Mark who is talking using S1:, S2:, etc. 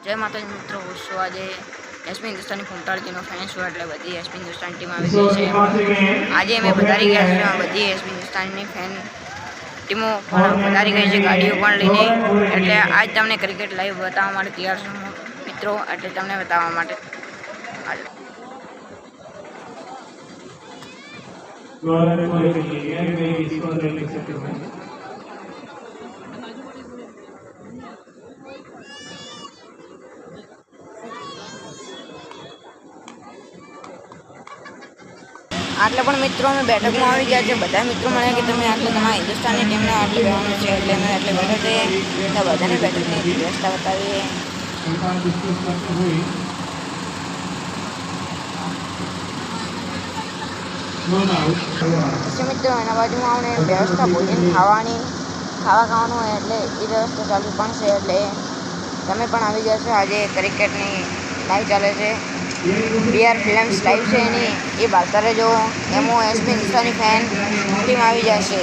S1: जय माताजी मित्रों, शो आज एसपी हिंदुस्तानी फूमताड़जीनो फैन शो एटले बधी एसपी हिंदुस्तानी टीम આવી ગઈ છે। આજે અમે પધારી ગયા છે બધી એસપી हिंदुस्तानी ફેન ટીમો પણ પધારી ગઈ છે ગાડીઓ પણ લઈને। એટલે આજ તમને ક્રિકેટ લાઈવ બતાવવા માટે તૈયાર છું મિત્રો, એટલે તમને બતાવવા માટે आटले पण मित्रों में बैठक में आई गया है। बधा मित्रों मळे कि तमे आटले तमारी हिंदुस्तानी टीम ने आटले बेवानुं छे, એટલે અમે આટલે બેઠા છે તો બધાને બેઠકની વ્યવસ્થા બતાવીએ। मित्रों एना बाजू में आवने व्यवस्था भोजन खावानी खावा खावानुं होय એટલે એ વ્યવસ્થા ચાલુ પણ છે। એટલે તમે પણ આવી ગયા છો। આજે ક્રિકેટની લાઈવ ચાલે છે, બીઆર ફિલ્મ્સ લાઈવ છે એની, એ બારતા રહેજો। એમો એસપી હિન્દુસ્તાની ફેન ટીમ આવી જશે।